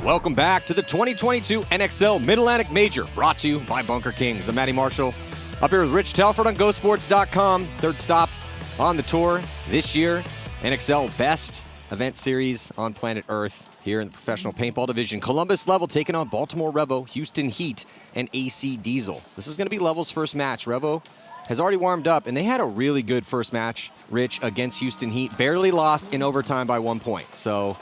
Welcome back to the 2022 NXL Mid-Atlantic Major, brought to you by Bunker Kings. I'm Matty Marshall, up here with Rich Telford on GoSports.com. Third stop on the tour this year. NXL Best Event Series on planet Earth here in the professional paintball division. Columbus Level taking on Baltimore Revo, Houston Heat, and AC Diesel. This is going to be Level's first match. Revo has already warmed up, and they had a really good first match, Rich, against Houston Heat. Barely lost in overtime by 1 point. So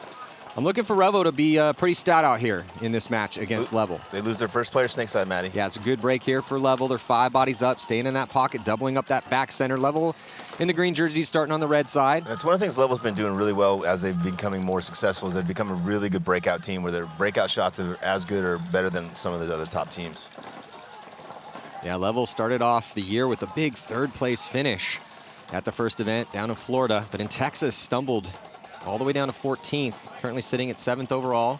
I'm looking for Revo to be pretty stout out here in this match against Level. They lose their first player, Snakeside, Matty. Yeah, it's a good break here for Level. They're 5 bodies up, staying in that pocket, doubling up that back center. Level in the green jersey, starting on the red side. That's one of the things Level's been doing really well as they've been becoming more successful. Is they've become a really good breakout team where their breakout shots are as good or better than some of the other top teams. Yeah, Level started off the year with a big third-place finish at the first event down in Florida, but in Texas stumbled all the way down to 14th, currently sitting at 7th overall,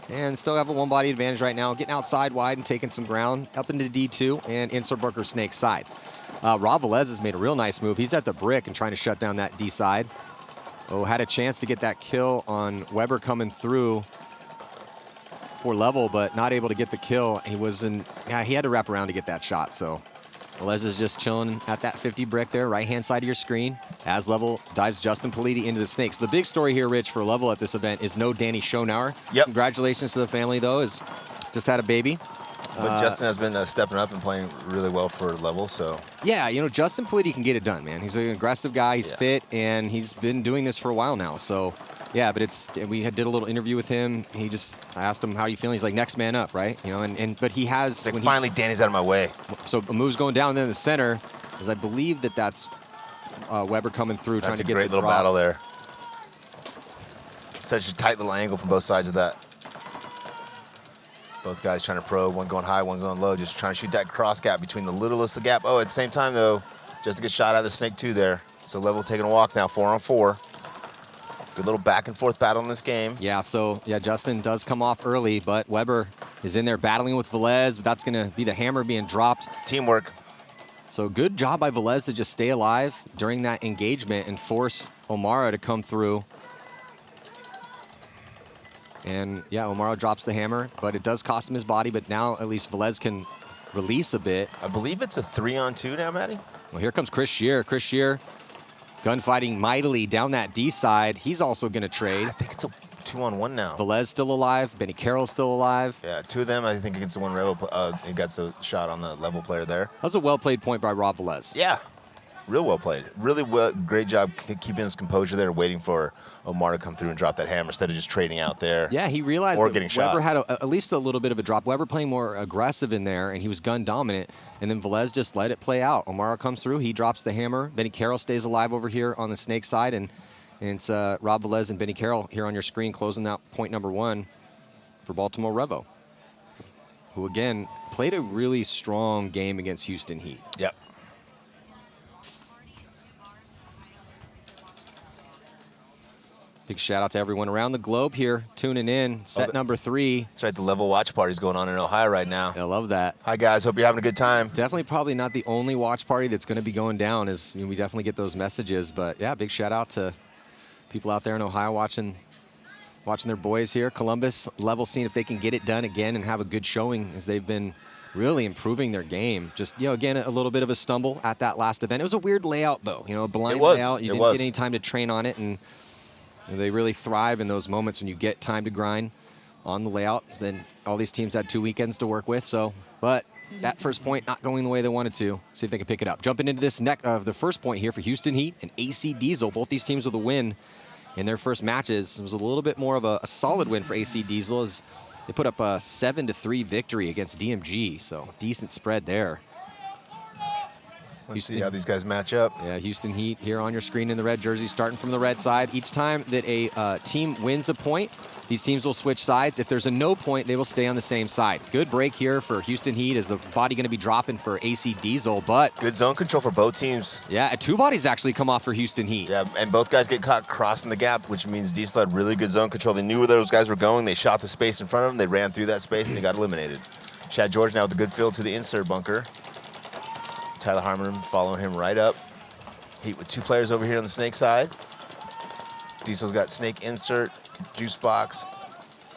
and still have a one-body advantage right now, getting outside wide and taking some ground up into D2 and insert Bunker Snake side. Rob Velez has made a real nice move. He's at the brick and trying to shut down that D side. Oh, had a chance to get that kill on Weber coming through for Level, but not able to get the kill. He had to wrap around to get that shot, so Velez is just chilling at that 50 brick there, right-hand side of your screen, as Level dives Justin Politi into the snake. So the big story here, Rich, for Level at this event is no Danny Schonauer. Yep. Congratulations to the family, though, has just had a baby. But Justin has been stepping up and playing really well for Level, so. Yeah, you know, Justin Politi can get it done, man. He's an aggressive guy, he's fit, and he's been doing this for a while now, so. Yeah, but we did a little interview with him. I asked him, how are you feeling? He's like, next man up, right? You know, but he has. Like, finally, Danny's out of my way. So a move's going down there in the center, because I believe that's Weber coming through, trying to get the drop. That's a great little battle there. Such a tight little angle from both sides of that. Both guys trying to probe, one going high, one going low, just trying to shoot that cross gap between the littlest of gap. Oh, at the same time, though, just a good shot out of the snake, too, there. So Level taking a walk now, 4-on-4. Good little back and forth battle in this game. Yeah, so Justin does come off early, but Weber is in there battling with Velez, but that's gonna be the hammer being dropped. Teamwork. So good job by Velez to just stay alive during that engagement and force O'Mara to come through. And yeah, O'Mara drops the hammer, but it does cost him his body, but now at least Velez can release a bit. I believe it's a 3-on-2 now, Matty. Well, here comes Chris Shear. Chris Shear gunfighting mightily down that D side. He's also going to trade. I think it's a 2-on-1 now. Velez still alive. Benny Carroll's still alive. Yeah, 2 of them, I think, against the one Revo. He got the shot on the Level player there. That was a well-played point by Rob Velez. Yeah, real well played. Really great job keeping his composure there, waiting for Omar to come through and drop that hammer instead of just trading out there. Yeah, he realized or that getting Weber shot. had at least a little bit of a drop. Weber playing more aggressive in there, and he was gun dominant. And then Velez just let it play out. Omar comes through, he drops the hammer. Benny Carroll stays alive over here on the snake side, and it's Rob Velez and Benny Carroll here on your screen closing out point number 1 for Baltimore Revo, who again played a really strong game against Houston Heat. Yep. Big shout out to everyone around the globe here tuning in. Set number 3. That's right, the Level watch party's going on in Ohio right now. I love that. Hi guys, hope you're having a good time. Definitely probably not the only watch party that's going to be going down, as we definitely get those messages. But yeah, big shout out to people out there in Ohio watching their boys here. Columbus Level, seeing if they can get it done again and have a good showing, as they've been really improving their game. Just, again, a little bit of a stumble at that last event. It was a weird layout though, a blind layout. You didn't get any time to train on it, and they really thrive in those moments when you get time to grind on the layout. Then all these teams had 2 weekends to work with. So, but that first point not going the way they wanted to. See if they can pick it up. Jumping into this the first point here for Houston Heat and AC Diesel. Both these teams with a win in their first matches. It was a little bit more of a solid win for AC Diesel, as they put up a 7-3 victory against DMG. So decent spread there. Let's see how these guys match up. Yeah, Houston Heat here on your screen in the red jersey, starting from the red side. Each time that a team wins a point, these teams will switch sides. If there's a no point, they will stay on the same side. Good break here for Houston Heat. Is the body going to be dropping for AC Diesel, but good zone control for both teams. Yeah, 2 bodies actually come off for Houston Heat. Yeah, and both guys get caught crossing the gap, which means Diesel had really good zone control. They knew where those guys were going. They shot the space in front of them. They ran through that space, and they got eliminated. Chad George now with a good field to the insert bunker. Tyler Harmon following him right up. Heat with 2 players over here on the snake side. Diesel's got snake insert, juice box,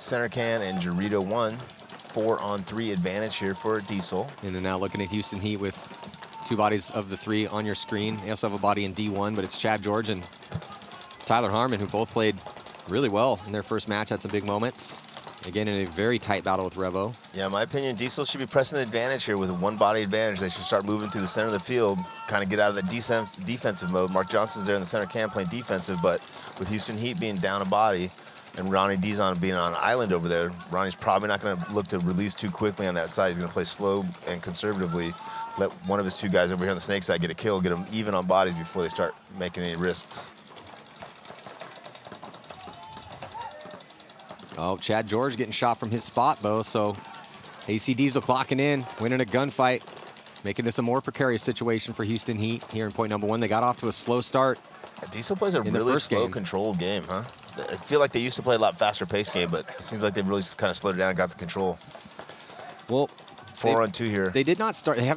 center can and Dorito 1. 4-on-3 advantage here for Diesel. And then now looking at Houston Heat with 2 bodies of the 3 on your screen. They also have a body in D1, but it's Chad George and Tyler Harmon, who both played really well in their first match, had some big moments. Again, in a very tight battle with Revo. Yeah, in my opinion, Diesel should be pressing the advantage here with a 1-body advantage. They should start moving through the center of the field, kind of get out of the defensive mode. Mark Johnson's there in the center cam playing defensive, but with Houston Heat being down a body and Ronnie Dizon being on an island over there, Ronnie's probably not going to look to release too quickly on that side. He's going to play slow and conservatively, let one of his 2 guys over here on the snake side get a kill, get them even on bodies before they start making any risks. Oh, Chad George getting shot from his spot, though, so AC Diesel clocking in, winning a gunfight, making this a more precarious situation for Houston Heat here in point number 1. They got off to a slow start. Diesel plays a really slow, controlled game, huh? I feel like they used to play a lot faster paced game, but it seems like they've really just kind of slowed it down and got the control. Well, 4-on-2 here. They have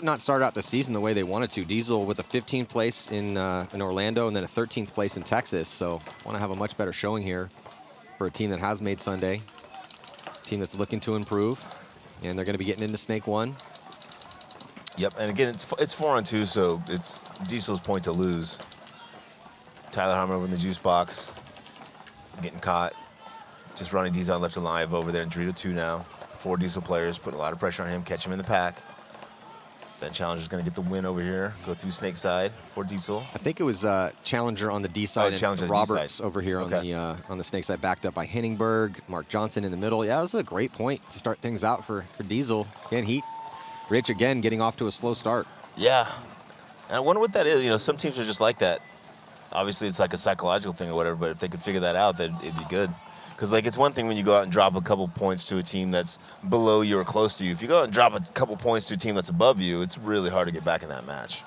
not started out the season the way they wanted to. Diesel with a 15th place in Orlando and then a 13th place in Texas, so want to have a much better showing here for a team that has made Sunday, a team that's looking to improve, and they're going to be getting into Snake 1. Yep, and again, it's 4-on-2, so it's Diesel's point to lose. Tyler Harmon over in the juice box, getting caught. Just running Dizon left alive over there in Dorito 2 now. 4 Diesel players, putting a lot of pressure on him, catch him in the pack. Ben Challenger's going to get the win over here, go through Snake side for Diesel. I think it was Challenger on the D side and Roberts over here on the Snake side, backed up by Henningberg, Mark Johnson in the middle. Yeah, it was a great point to start things out for Diesel. Again, Heat, Rich again getting off to a slow start. Yeah, and I wonder what that is. You know, some teams are just like that. Obviously, it's like a psychological thing or whatever, but if they could figure that out, then it'd be good. Because, like, it's one thing when you go out and drop a couple points to a team that's below you or close to you. If you go out and drop a couple points to a team that's above you, it's really hard to get back in that match.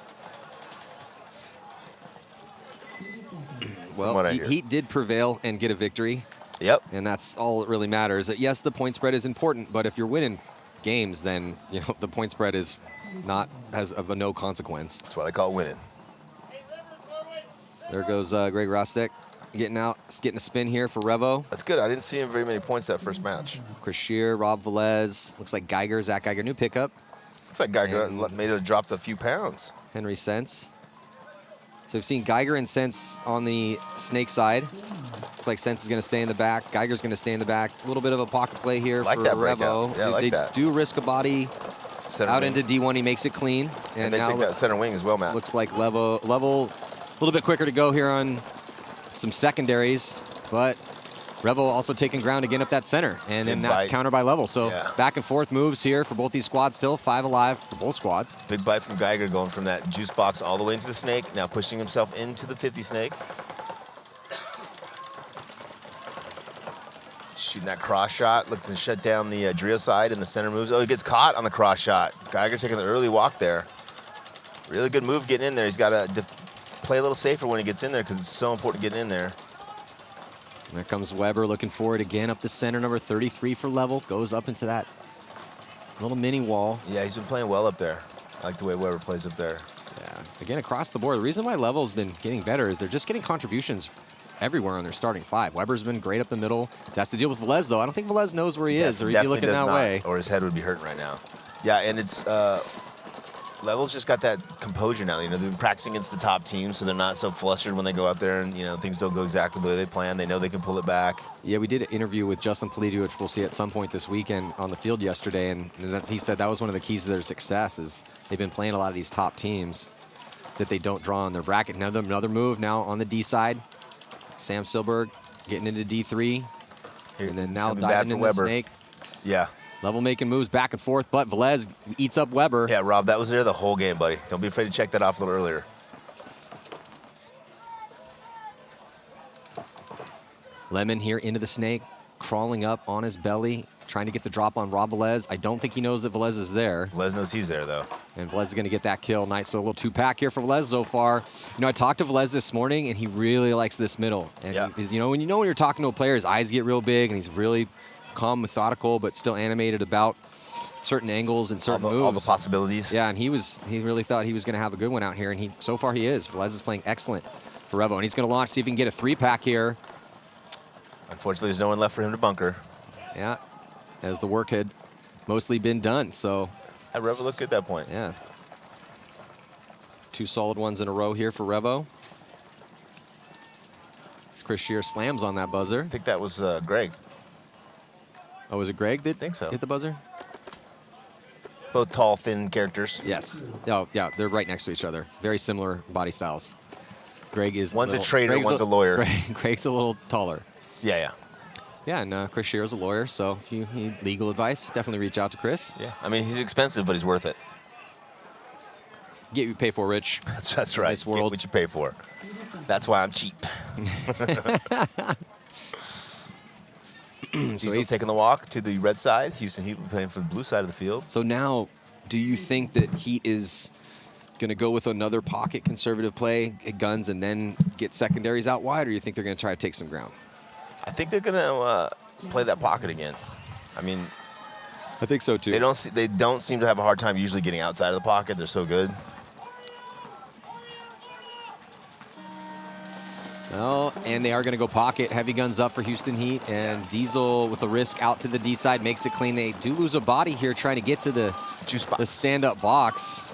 Well, Heat did prevail and get a victory. Yep. And that's all that really matters. Yes, the point spread is important, but if you're winning games, then the point spread is not of no consequence. That's why they call it winning. There goes Greg Rostek getting out, getting a spin here for Revo. That's good. I didn't see him very many points that first match. Chris Shear, Rob Velez, looks like Zach Geiger, new pickup. Looks like Geiger made it drop a few pounds. Henry Sense. So we've seen Geiger and Sense on the Snake side. Looks like Sense is going to stay in the back. Geiger's going to stay in the back. A little bit of a pocket play here for Revo. Yeah, they do risk a body center out wing. into D1. He makes it clean. And they take that center wing as well, Matt. Looks like level a little bit quicker to go here on some secondaries, but Revo also taking ground again up that center, and then that's countered by Level. So back and forth moves here for both these squads still, 5 alive for both squads. Big bite from Geiger going from that juice box all the way into the snake, now pushing himself into the 50 snake. Shooting that cross shot, looks to shut down the Drio side and the center moves. Oh, he gets caught on the cross shot. Geiger taking the early walk there. Really good move getting in there. He's got to play a little safer when he gets in there because it's so important getting in there. And there comes Weber looking for it again up the center, number 33 for Level. Goes up into that little mini wall. Yeah, he's been playing well up there. I like the way Weber plays up there. Yeah, again, across the board. The reason why Level's been getting better is they're just getting contributions everywhere on their starting 5. Weber's been great up the middle. He has to deal with Velez, though. I don't think Velez knows where he is, or he'd be looking that way. Or his head would be hurting right now. Yeah, and it's Level's just got that composure now. You know, they've been practicing against the top team, so they're not so flustered when they go out there and, things don't go exactly the way they plan. They know they can pull it back. Yeah, we did an interview with Justin Politi, which we'll see at some point this weekend on the field yesterday, and he said that was one of the keys to their success is they've been playing a lot of these top teams that they don't draw on their bracket. Another move now on the D side. Sam Silberg getting into D3, and then now diving into the snake. Yeah. Level making moves back and forth, but Velez eats up Weber. Yeah, Rob, that was there the whole game, buddy. Don't be afraid to check that off a little earlier. Lemon here into the snake, crawling up on his belly, trying to get the drop on Rob Velez. I don't think he knows that Velez is there. Velez knows he's there, though. And Velez is going to get that kill. Nice little 2-pack here for Velez so far. I talked to Velez this morning, and he really likes this middle. And when you're talking to a player, his eyes get real big, and he's really calm, methodical, but still animated about certain angles and certain moves. All the possibilities. Yeah, and he really thought he was going to have a good one out here, and so far he is. Velez is playing excellent for Revo, and he's going to launch, see if he can get a 3-pack here. Unfortunately, there's no one left for him to bunker. Yeah, as the work had mostly been done. So Revo looked good at that point. yeah, 2 solid ones in a row here for Revo. As Chris Shear slams on that buzzer. I think that was Greg. Oh, was it Greg that think so. hit the buzzer? Both tall, thin characters. Yes. Oh, yeah, they're right next to each other. Very similar body styles. Greg is One's a trader, one's a lawyer. Greg's a little taller. Yeah. Yeah, and Chris Shear is a lawyer, so if you need legal advice, definitely reach out to Chris. Yeah, I mean, he's expensive, but he's worth it. Get what you pay for, Rich. That's right. Nice world. Get what you pay for. That's why I'm cheap. So he's taking the walk to the red side. Houston Heat will be playing for the blue side of the field. So now, do you think that Heat is going to go with another pocket conservative play, get guns, and then get secondaries out wide, or do you think they're going to try to take some ground? I think they're going to play that pocket again. I mean, I think so too. They don't seem to have a hard time usually getting outside of the pocket. They're so good. Well, and they are going to go pocket. Heavy guns up for Houston Heat, and Diesel with a risk out to the D side makes it clean. They do lose a body here trying to get to the juice box. The stand-up box.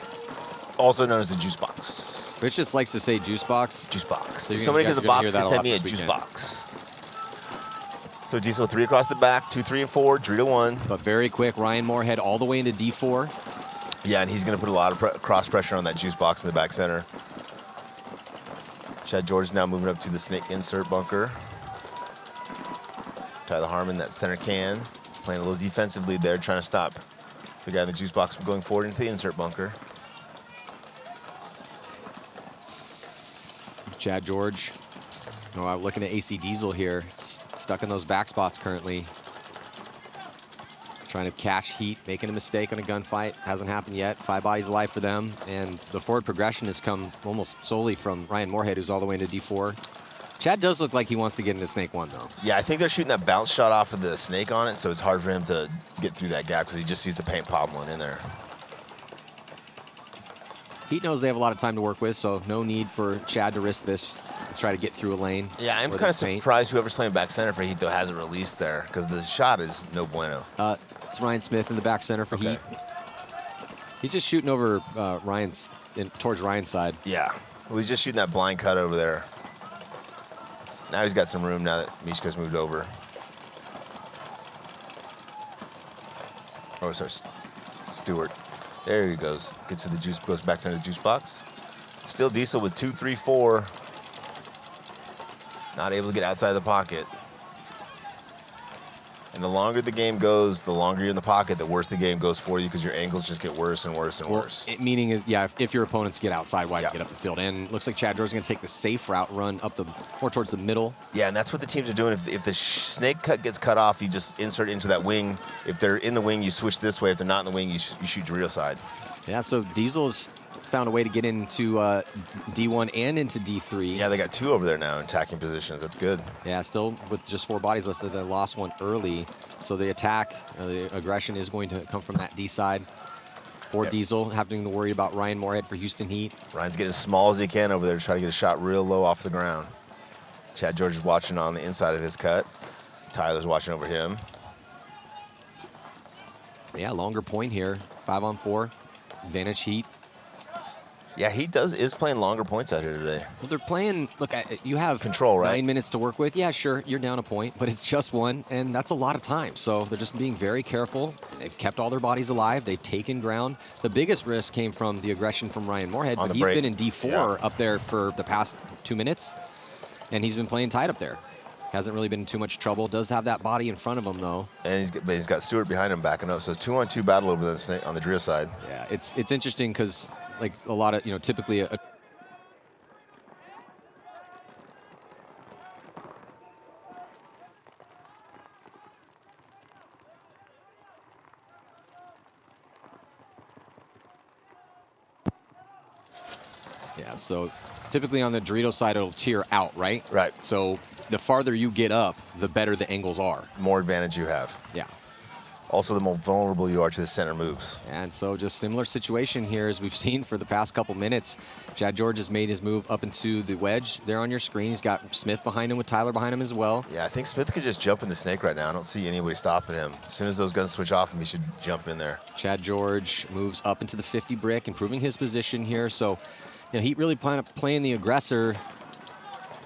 Also known as the juice box. Rich just likes to say juice box. Juice box. So somebody to the box can send me a juice box. So Diesel 3 across the back, 2, 3, and 4, Dorito 1. But very quick, Ryan Moorhead all the way into D4. Yeah, and he's going to put a lot of cross pressure on that juice box in the back center. Chad George now moving up to the snake insert bunker. Tyler Harmon, that center can, playing a little defensive lead there, trying to stop the guy in the juice box from going forward into the insert bunker. Chad George, looking at AC Diesel here, stuck in those back spots currently. Trying to cash Heat, making a mistake on a gunfight. Hasn't happened yet. 5 bodies alive for them. And the forward progression has come almost solely from Ryan Moorhead, who's all the way into D4. Chad does look like he wants to get into Snake 1, though. Yeah, I think they're shooting that bounce shot off of the snake on it, so it's hard for him to get through that gap because he just sees the paint popping in there. Heat knows they have a lot of time to work with, so no need for Chad to risk this, to try to get through a lane. Yeah, I'm kind of surprised whoever's playing back center for Heat, though, hasn't released there because the shot is no bueno. It's Ryan Smith in the back center for Heat. He's just shooting over towards Ryan's side. Yeah, well, he's just shooting that blind cut over there. Now he's got some room now that Mishka's moved over. Oh, sorry, Stewart. There he goes. Gets to the juice, goes back to the juice box. Still Diesel with 2, 3, 4. Not able to get outside the pocket. And the longer the game goes, the longer you're in the pocket, the worse the game goes for you because your angles just get worse and worse and worse. Meaning, if your opponents get outside wide, get up the field. And looks like Chad George is going to take the safe route, run up more towards the middle. Yeah, and that's what the teams are doing. If the snake cut gets cut off, you just insert into that wing. If they're in the wing, you switch this way. If they're not in the wing, you shoot Dorito side. Yeah, so Diesel's found a way to get into D1 and into D3. Yeah, they got 2 over there now in attacking positions. That's good. Yeah, still with just 4 bodies listed. They lost 1 early. So the attack, the aggression is going to come from that D side. For Diesel, having to worry about Ryan Moorhead for Houston Heat. Ryan's getting as small as he can over there to try to get a shot real low off the ground. Chad George is watching on the inside of his cut. Tyler's watching over him. Yeah, longer point here. 5-on-4. Advantage Heat. Yeah, he is playing longer points out here today. Well, they're playing, look, you have control, right? 9 minutes to work with. Yeah, sure, you're down a point, but it's just 1, and that's a lot of time. So they're just being very careful. They've kept all their bodies alive. They've taken ground. The biggest risk came from the aggression from Ryan Moorhead, but he's been in D4 up there for the past 2 minutes, and he's been playing tight up there. Hasn't really been in too much trouble. Does have that body in front of him, though. And he's got Stewart behind him backing up. So 2-on-2 battle over the snake on the Drio side. Yeah, it's interesting because, like, a lot of, typically yeah, so typically on the Dorito side, it'll tear out, right? So the farther you get up, the better the angles are. More advantage you have. Yeah. Also, the more vulnerable you are to the center moves. And so just similar situation here as we've seen for the past couple minutes. Chad George has made his move up into the wedge there on your screen. He's got Smith behind him with Tyler behind him as well. Yeah, I think Smith could just jump in the snake right now. I don't see anybody stopping him. As soon as those guns switch off him, he should jump in there. Chad George moves up into the 50 brick, improving his position here. So, you know, Heat really playing the aggressor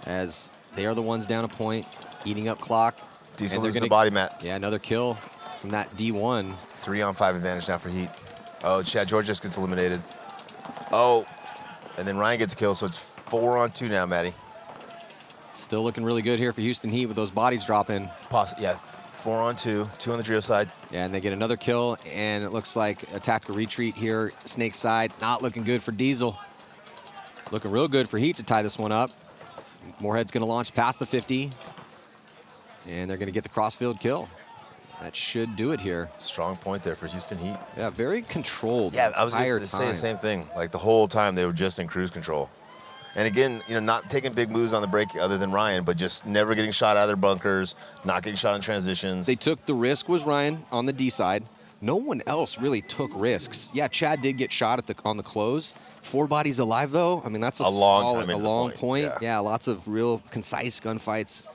as they are the ones down a point, eating up clock. Diesel loses the body mat. Yeah, another kill from that D1. 3-on-5 advantage now for Heat. Oh, Chad George just gets eliminated. Oh, and then Ryan gets a kill, so it's 4-on-2 now, Matty. Still looking really good here for Houston Heat with those bodies dropping. Yeah, 4-on-2, 2 on the trio side. Yeah, and they get another kill, and it looks like a tactical retreat here. Snake side, not looking good for Diesel. Looking real good for Heat to tie this one up. Moorhead's gonna launch past the 50, and they're gonna get the crossfield kill. That should do it here. Strong point there for Houston Heat. Yeah, very controlled. Yeah, I was going to say the same thing. Like the whole time they were just in cruise control. And again, you know, not taking big moves on the break other than Ryan, but just never getting shot out of their bunkers, not getting shot in transitions. They took the risk was Ryan on the D side. No one else really took risks. Yeah, Chad did get shot on the close. 4 bodies alive though. I mean, that's a long point. Yeah, lots of real concise gunfights.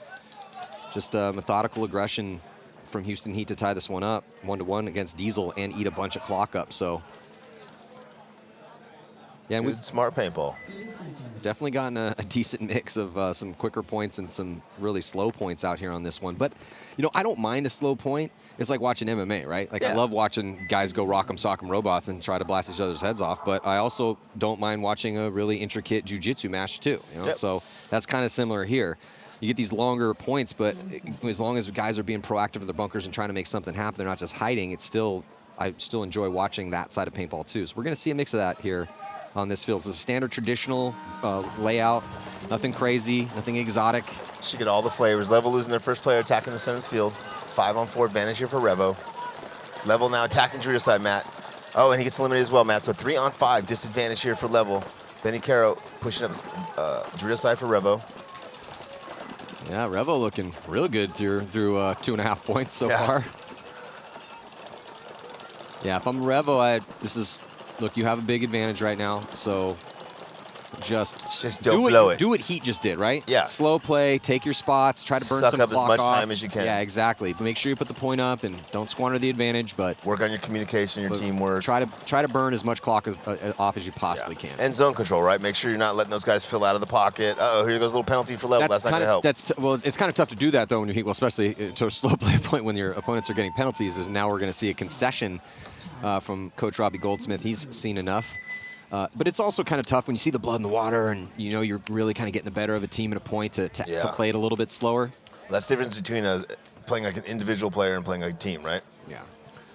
Just methodical aggression from Houston Heat to tie this one up 1-1 against Diesel and eat a bunch of clock up. So yeah, and we've smart paintball. Definitely gotten a decent mix of some quicker points and some really slow points out here on this one. But you know, I don't mind a slow point. It's like watching MMA, right? Like I love watching guys go rock'em sock'em robots and try to blast each other's heads off. But I also don't mind watching a really intricate jiu-jitsu match too. You know, so that's kind of similar here. You get these longer points, but as long as guys are being proactive in their bunkers and trying to make something happen, they're not just hiding. I still enjoy watching that side of paintball too. So we're going to see a mix of that here on this field. It's a standard traditional layout, nothing crazy, nothing exotic. Should get all the flavors. Level losing their first player attacking the center of the field. 5-on-4 advantage here for Revo. Level now attacking Drew side, Matt. Oh, and he gets eliminated as well, Matt. So 3-on-5 disadvantage here for Level. Benny Caro pushing up Drew side for Revo. Yeah, Revo looking real good through 2.5 points so far. Yeah, if I'm Revo, look, you have a big advantage right now, so just don't blow it. Do what Heat just did, right? Yeah. Slow play, take your spots, try to burn some clock clock as much off. time as you can. Yeah, exactly. But make sure you put the point up and don't squander the advantage. But work on your communication, your teamwork. Try to burn as much clock off as you possibly can. And zone control, right? Make sure you're not letting those guys fill out of the pocket. Uh-oh, here goes a little penalty for Level. That's not going to help. Well, it's kind of tough to do that though when you especially to a slow play point when your opponents are getting penalties. Is now we're going to see a concession from Coach Robbie Goldsmith. He's seen enough. But it's also kind of tough when you see the blood in the water and you know you're really kind of getting the better of a team at a point to play it a little bit slower. That's the difference between playing like an individual player and playing like a team, right? Yeah.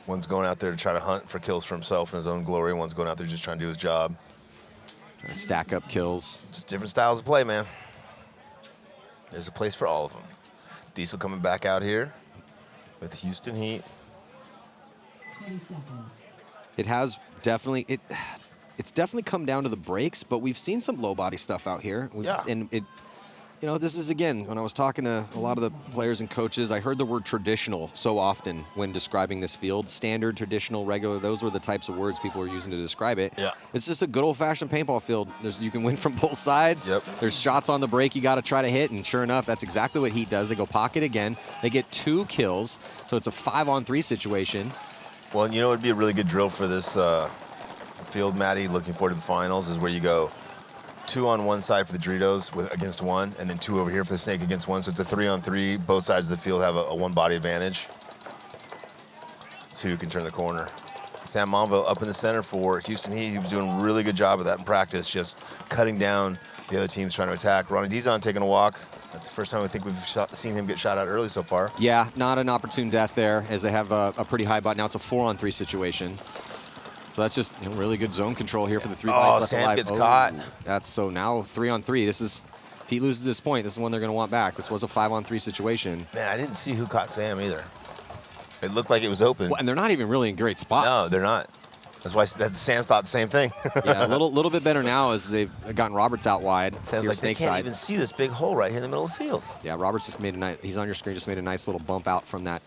One's going out there to try to hunt for kills for himself and his own glory. One's going out there just trying to do his job. Stack up kills. Just different styles of play, man. There's a place for all of them. Diesel coming back out here with Houston Heat. 20 seconds. It has definitely it's definitely come down to the breaks, but we've seen some low body stuff out here. And you know, this is again, when I was talking to a lot of the players and coaches, I heard the word traditional so often when describing this field. Standard, traditional, regular, those were the types of words people were using to describe it. Yeah. It's just a good old-fashioned paintball field. You can win from both sides. Yep. There's shots on the break you got to try to hit, and sure enough, that's exactly what Heat does. They go pocket again. They get 2 kills, so it's a 5-on-3 situation. Well, and you know, it'd be a really good drill for this field, Matty, looking forward to the finals, is where you go 2 on one side for the Doritos against 1, and then 2 over here for the Snake against 1. So it's a 3-on-3. Both sides of the field have a 1-body advantage. So you can turn the corner. Sam Monville up in the center for Houston Heat. He was doing a really good job of that in practice, just cutting down the other teams trying to attack. Ronnie Dizon taking a walk. That's the first time I think we've seen him get shot out early so far. Yeah, not an opportune death there, as they have a pretty high bot. Now it's a 4-on-3 situation. So that's just really good zone control here for the 3 bodies left Sam alive. gets caught. That's so now 3-on-3. This is, if he loses this point, this is one they're going to want back. This was a 5-on-3 situation. Man, I didn't see who caught Sam either. It looked like it was open. Well, and they're not even really in great spots. No, they're not. That's why Sam thought the same thing. Yeah, a little bit better now as they've gotten Roberts out wide. Sounds like they can't even see this big hole right here in the middle of the field. Yeah, Roberts just made a nice, he's on your screen, just made a nice little bump out from that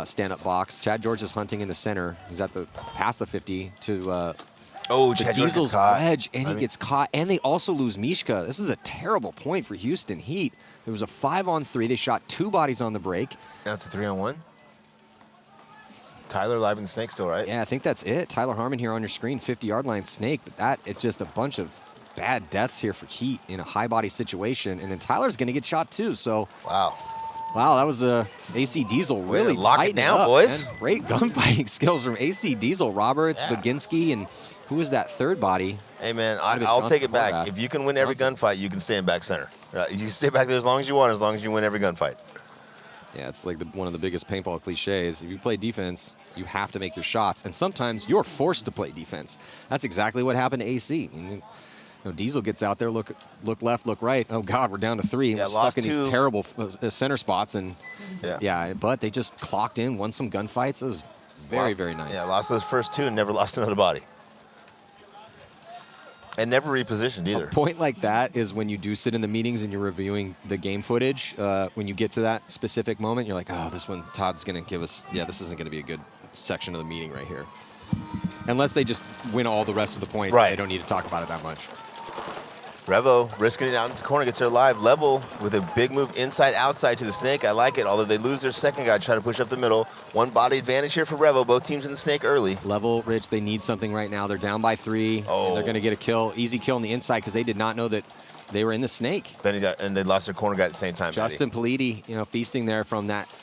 stand-up box. Chad George is hunting in the center. He's at the past the 50 to Oh, the Chad George gets Diesel's caught. wedge, and he gets caught. And they also lose Mishka. This is a terrible point for Houston Heat. There was a 5-on-3. They shot 2 bodies on the break. Now it's a 3-on-1. Tyler live in the snake still, right? Yeah, I think that's it. Tyler Harmon here on your screen, 50-yard line snake. But it's just a bunch of bad deaths here for Heat in a high body situation. And then Tyler's going to get shot too. So Wow. wow, that was AC Diesel Way to really lock it tightened down, up, boys. man. Great gunfighting skills from AC Diesel. Roberts, Yeah. Baginski, and who was that third body? Hey, man, Might have been I'll take it Johnson back. Horvath. If you can win every Johnson. gunfight, you can stand back center. You can stay back there as long as you want, as long as you win every gunfight. Yeah, it's like one of the biggest paintball cliches. If you play defense, you have to make your shots, and sometimes you're forced to play defense. That's exactly what happened to AC. I mean, you know, Diesel gets out there, look left, look right. Oh God, we're down to 3. Yeah, We're lost stuck in 2. these terrible center spots, and Yeah. but they just clocked in, won some gunfights. It was very, very nice. Yeah, lost those first 2 and never lost another body. And never repositioned either. A point like that is when you do sit in the meetings and you're reviewing the game footage. When you get to that specific moment, you're like, oh, this one Todd's going to give us, this isn't going to be a good section of the meeting right here. Unless they just win all the rest of the points, Right. they don't need to talk about it that much. Revo risking it out into the corner, gets her live level with a big move inside outside to the snake. I like it, although they lose their second guy, try to push up the middle. 1 body advantage here for Revo, both teams in the snake early. Level, Rich, they need something right now. They're down by 3. Oh. And they're going to get a kill, easy kill on the inside because they did not know that they were in the snake. And they lost their corner guy at the same time. Justin Politi, feasting there from that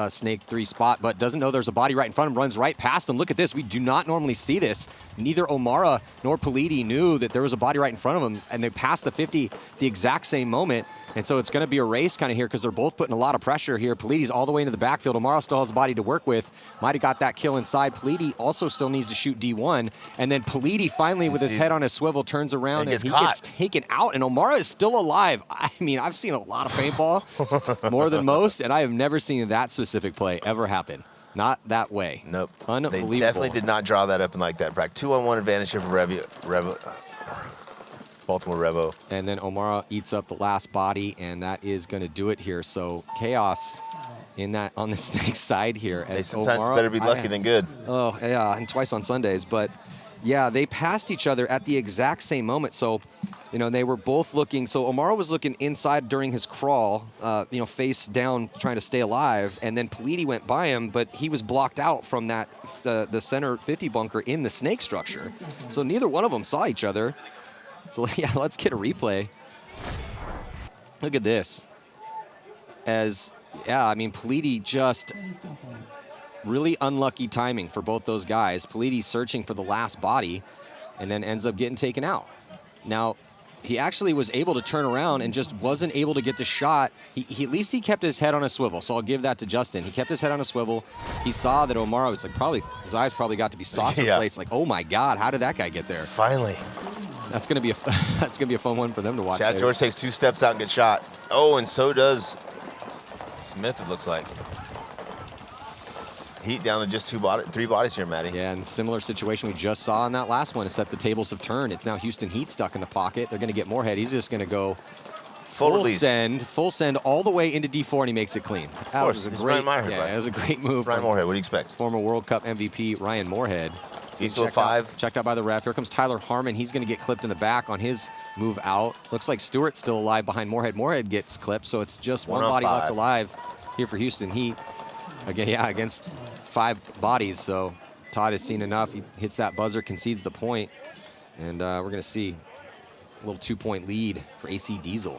snake 3 spot, but doesn't know there's a body right in front of him, runs right past him. Look at this. We do not normally see this. Neither O'Mara nor Politi knew that there was a body right in front of him, and they passed the 50 the exact same moment. And so it's going to be a race kind of here because they're both putting a lot of pressure here. Politi's all the way into the backfield. O'Mara still has a body to work with. Might have got that kill inside. Politi also still needs to shoot D1. And then Politi finally, with his head on his swivel, turns around and he gets taken out. And O'Mara is still alive. I mean, I've seen a lot of paintball, more than most, and I have never seen that specific play ever happen. Not that way. Nope. Unbelievable. They definitely did not draw that up in like that. 2-on-1 advantage here for Baltimore Revo. And then O'Mara eats up the last body, and that is going to do it here. So chaos on the snake side here. They sometimes better be lucky than good. Oh, yeah, and twice on Sundays. But, yeah, they passed each other at the exact same moment. So, they were both looking. So O'Mara was looking inside during his crawl, face down, trying to stay alive. And then Politi went by him, but he was blocked out from that the center 50 bunker in the snake structure. So neither one of them saw each other. So, yeah, let's get a replay. Look at this. Politi just really unlucky timing for both those guys. Politi searching for the last body and then ends up getting taken out. Now, he actually was able to turn around and just wasn't able to get the shot. He at least he kept his head on a swivel, so I'll give that to Justin. He kept his head on a swivel. He saw that O'Mara was his eyes probably got to be saucer plates. Like, oh my God, how did that guy get there? Finally. That's gonna be a fun one for them to watch. Chad George takes 2 steps out and gets shot. Oh, and so does Smith, it looks like. Heat down to just 3 bodies here, Matty. Yeah, and similar situation we just saw in that last one, except the tables have turned. It's now Houston Heat stuck in the pocket. They're gonna get Moorhead. He's just gonna go full send all the way into D4, and he makes it clean. Of course, it's Ryan Moorhead. Yeah, that was a great move. Ryan Moorhead, what do you expect? Former World Cup MVP Ryan Moorhead. Diesel 5. Checked out by the ref. Here comes Tyler Harmon. He's going to get clipped in the back on his move out. Looks like Stewart's still alive behind Moorhead. Moorhead gets clipped, so it's just one body left alive here for Houston Heat. Again, against 5 bodies. So Todd has seen enough. He hits that buzzer, concedes the point, and we're going to see a little 2-point lead for AC Diesel.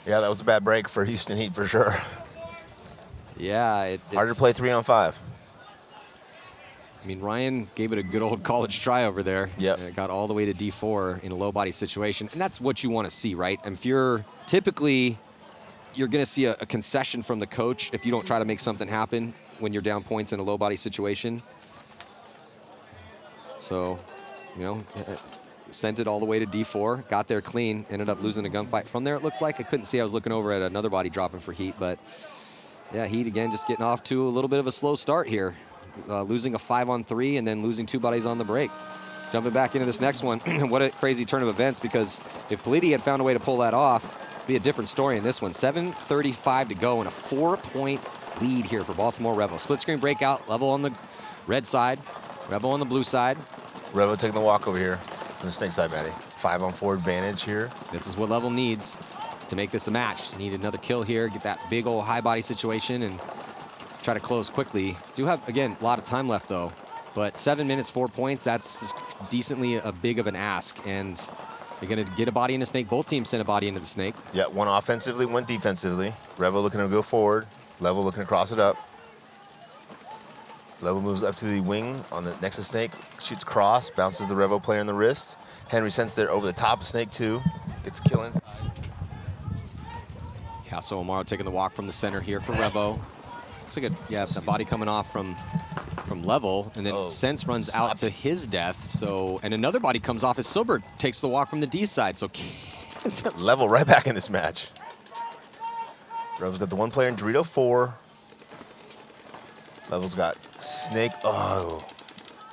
Yeah, that was a bad break for Houston Heat for sure. Yeah, harder to play 3-on-5. I mean, Ryan gave it a good old college try over there. Yep. And it got all the way to D4 in a low body situation. And that's what you want to see, right? And if you're typically, you're going to see a concession from the coach if you don't try to make something happen when you're down points in a low body situation. So, sent it all the way to D4, got there clean, ended up losing a gunfight. From there, it looked like I couldn't see. I was looking over at another body dropping for Heat. But, yeah, Heat, again, just getting off to a little bit of a slow start here. Losing a 5-on-3 and then losing 2 bodies on the break. Jumping back into this next one, what a crazy turn of events, because if Politi had found a way to pull that off, it'd be a different story in this one. 7:35 to go and a 4-point lead here for Baltimore Revo. Split screen breakout, Level on the red side, Revo on the blue side. Revo taking the walk over here on the snake side, Matty. 5-on-4 advantage here. This is what Level needs to make this a match. Need another kill here, get that big old high body situation and try to close quickly. Do have, again, a lot of time left though, but 7 minutes, 4 points, that's decently a big of an ask. And they're gonna get a body into snake. Both teams send a body into the snake. Yeah, one offensively, one defensively. Revo looking to go forward. Level looking to cross it up. Level moves up to the wing on the next to snake, shoots cross, bounces the Revo player in the wrist. Henry sends there over the top of snake too. Gets a kill inside. Yeah, so Amaro taking the walk from the center here for Revo. Looks like a body coming off from Level, and then Sense runs out to his death. So, and another body comes off as Silbert takes the walk from the D side. So Level right back in this match. Revo's got the one player in Dorito 4. Level's got Snake. Oh,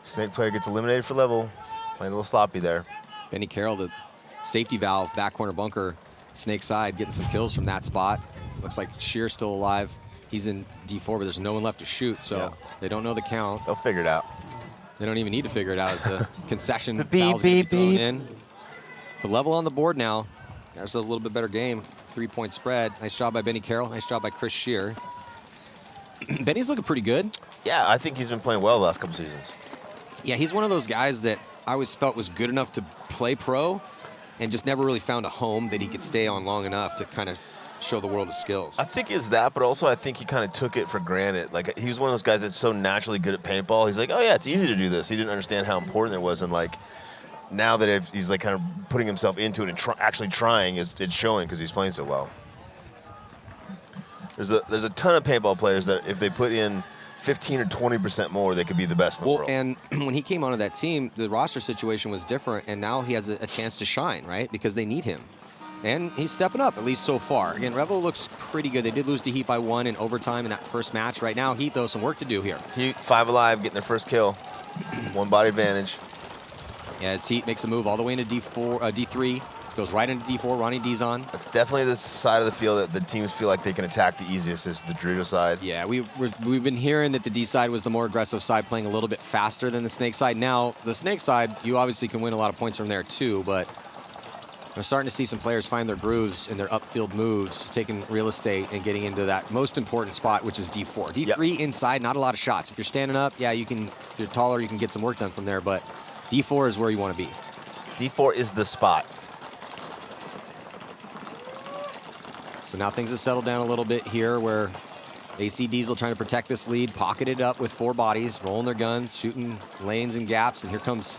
Snake player gets eliminated for Level. Playing a little sloppy there. Benny Carroll, the safety valve, back corner bunker, snake side, getting some kills from that spot. Looks like Shear's still alive. He's in D4, but there's no one left to shoot, so they don't know the count. They'll figure it out. They don't even need to figure it out as the concession The beep, beep, in. But Level on the board now. Got ourselves a little bit better game. 3-point spread. Nice job by Benny Carroll. Nice job by Chris Shear. Benny's looking pretty good. Yeah, I think he's been playing well the last couple seasons. Yeah, he's one of those guys that I always felt was good enough to play pro and just never really found a home that he could stay on long enough to kind of show the world his skills. I think it's that, but also I think he kind of took it for granted. Like, he was one of those guys that's so naturally good at paintball. He's like, oh yeah, it's easy to do this. He didn't understand how important it was, and like, now that he's like kind of putting himself into it and actually trying, it's showing because he's playing so well. There's a ton of paintball players that if they put in 15 or 20% more, they could be the best in the world. And when he came onto that team, the roster situation was different, and now he has a chance to shine, right? Because they need him. And he's stepping up, at least so far. Again, Revo looks pretty good. They did lose to Heat by 1 in overtime in that first match. Right now, Heat, though, some work to do here. Heat 5 alive, getting their first kill. One body advantage. Yeah, as Heat makes a move all the way into D3, goes right into D4, Ronnie Dizon. That's definitely the side of the field that the teams feel like they can attack the easiest is the Dorito side. Yeah, we've been hearing that the D side was the more aggressive side, playing a little bit faster than the Snake side. Now, the Snake side, you obviously can win a lot of points from there too, but we're starting to see some players find their grooves in their upfield moves, taking real estate and getting into that most important spot, which is D4. D3 inside, not a lot of shots. If you're standing up, yeah, if you're taller, you can get some work done from there, but D4 is where you want to be. D4 is the spot. So now things have settled down a little bit here where AC Diesel trying to protect this lead, pocketed up with 4 bodies, rolling their guns, shooting lanes and gaps, and here comes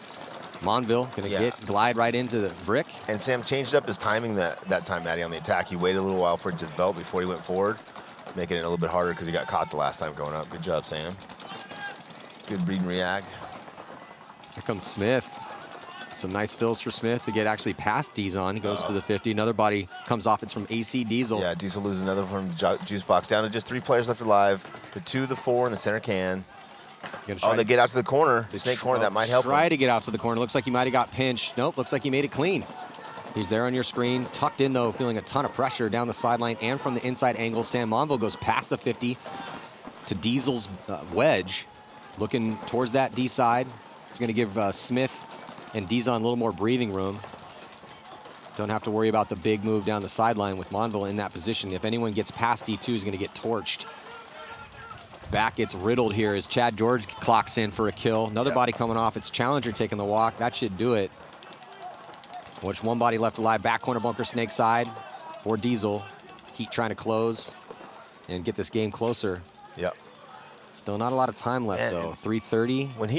Monville, gonna glide right into the brick. And Sam changed up his timing that time, Matty, on the attack. He waited a little while for it to develop before he went forward, making it a little bit harder because he got caught the last time going up. Good job, Sam. Good read and react. Here comes Smith. Some nice fills for Smith to get actually past Dizon. He goes to the 50. Another body comes off. It's from AC Diesel. Yeah, Diesel loses another from the juice box. Down to just 3 players left alive. The 2, the 4, and the center can. Oh, they get out to the corner. The snake corner, that might help Try him. to get out to the corner. Looks like he might have got pinched. Nope, looks like he made it clean. He's there on your screen. Tucked in, though, feeling a ton of pressure down the sideline and from the inside angle. Sam Monville goes past the 50 to Diesel's wedge. Looking towards that D side. It's going to give Smith and Dizon a little more breathing room. Don't have to worry about the big move down the sideline with Monville in that position. If anyone gets past D2, he's going to get torched. Back gets riddled here as Chad George clocks in for a kill. Another body coming off. It's Challenger taking the walk. That should do it. Which one body left alive. Back corner bunker, snake side for Diesel. Heat trying to close and get this game closer. Yep. Still not a lot of time left, though. 3:30. When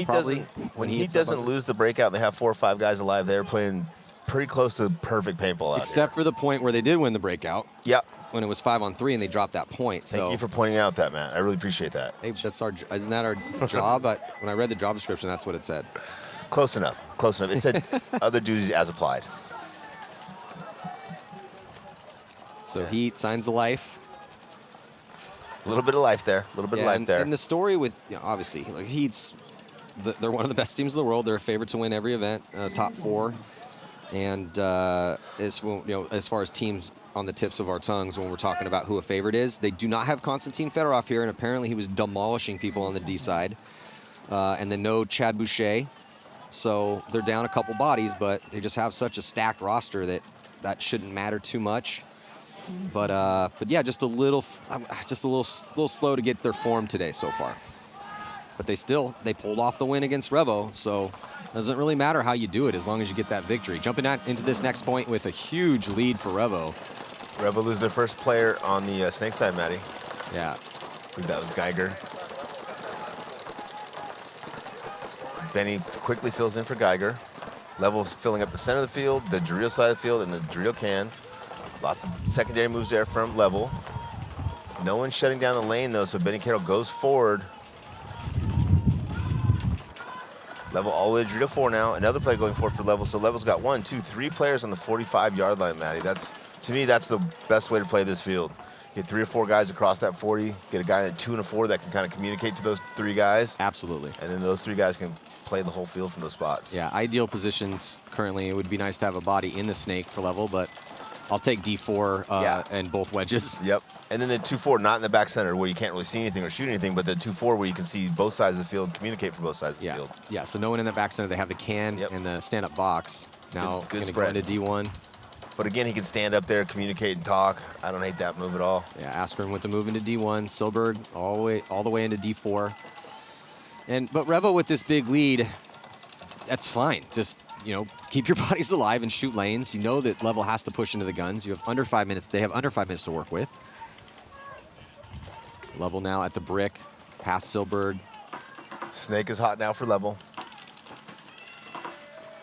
he doesn't lose the breakout and they have 4 or 5 guys alive, they're playing pretty close to perfect paintball out Except for the point where they did win the breakout. Yep. When it was 5-on-3 and they dropped that point. Thank you for pointing out that, Matt. I really appreciate that. Hey, isn't that our job? When I read the job description, that's what it said. Close enough. Close enough. It said other duties as applied. So Heat signs the life. A little bit of life there. A little bit of life there. And the story with, obviously, like Heat's, they're one of the best teams in the world. They're a favorite to win every event, top 4. And as far as teams on the tips of our tongues when we're talking about who a favorite is. They do not have Konstantin Fedorov here, and apparently he was demolishing people on the D side. And then no Chad Boucher. So they're down a couple bodies, but they just have such a stacked roster that shouldn't matter too much. But yeah, just a little slow to get their form today so far. But they pulled off the win against Revo, so it doesn't really matter how you do it as long as you get that victory. Jumping into this next point with a huge lead for Revo. Revo lose their first player on the snake side, Matty. Yeah. I believe that was Geiger. Benny quickly fills in for Geiger. Level's filling up the center of the field, the Dorito side of the field, and the Dorito can. Lots of secondary moves there from Level. No one's shutting down the lane, though, so Benny Carroll goes forward. Level all the way to Dorito 4 now. Another play going forward for Level. So Level's got 1, 2, 3 players on the 45-yard line, Matty. To me, that's the best way to play this field. Get 3 or 4 guys across that 40. Get a guy at 2 and a 4 that can kind of communicate to those 3 guys. Absolutely. And then those 3 guys can play the whole field from those spots. Yeah, ideal positions currently. It would be nice to have a body in the snake for Level, but I'll take D4 and both wedges. Yep. And then the 2-4, not in the back center where you can't really see anything or shoot anything, but the 2-4 where you can see both sides of the field, communicate from both sides of the field. Yeah, so no one in the back center. They have the can and the stand-up box. Now good going to go spread. into D1. But again, he can stand up there, communicate, and talk. I don't hate that move at all. Yeah, Askren with the move into D1. Silberg all the way into D4. But Revo with this big lead, that's fine. Just, keep your bodies alive and shoot lanes. You know that Level has to push into the guns. You have under 5 minutes. They have under 5 minutes to work with. Level now at the brick, past Silberg. Snake is hot now for Level.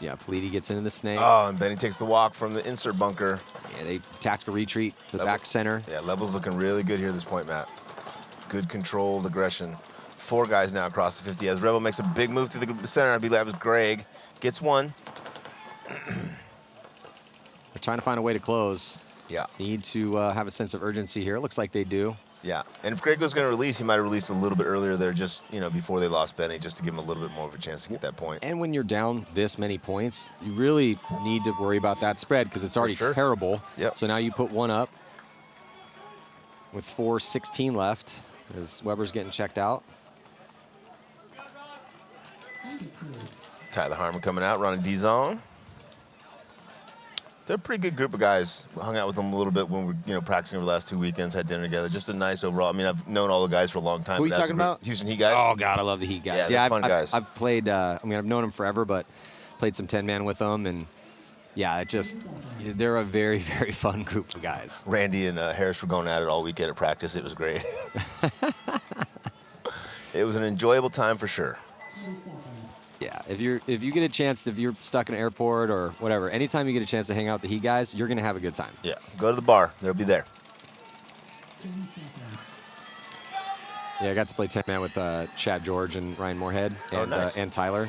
Yeah, Politi gets into the snake. Oh, and Benny takes the walk from the insert bunker. Yeah, they tactical retreat to the back center. Yeah, Level's looking really good here at this point, Matt. Good controlled aggression. 4 guys now across the 50 as Revo makes a big move to the center. I believe that was Greg. Gets 1. They're trying to find a way to close. Yeah. Need to have a sense of urgency here. It looks like they do. Yeah, and if Greg was going to release, he might have released a little bit earlier there, just before they lost Benny, just to give him a little bit more of a chance to get that point. And when you're down this many points, you really need to worry about that spread because it's already terrible. Yep. So now you put 1 up with 4:16 left as Weber's getting checked out. Tyler Harmon coming out, running D-zone. They're a pretty good group of guys. Hung out with them a little bit when we were practicing over the last 2 weekends, had dinner together. Just a nice overall. I mean, I've known all the guys for a long time. Who are you talking about? Houston Heat guys. Oh, God, I love the Heat guys. Yeah, they're fun guys. I've played, I've known them forever, but played some 10-man with them. And, yeah, they're a very, very fun group of guys. Randy and Harris were going at it all weekend at practice. It was great. It was an enjoyable time for sure. 10 seconds. Yeah, if you get a chance, if you're stuck in an airport or whatever, anytime you get a chance to hang out with the Heat guys, you're going to have a good time. Yeah, go to the bar. They'll be there. 10 seconds. Yeah, I got to play 10-man with Chad George and Ryan Moorhead and, nice. And Tyler.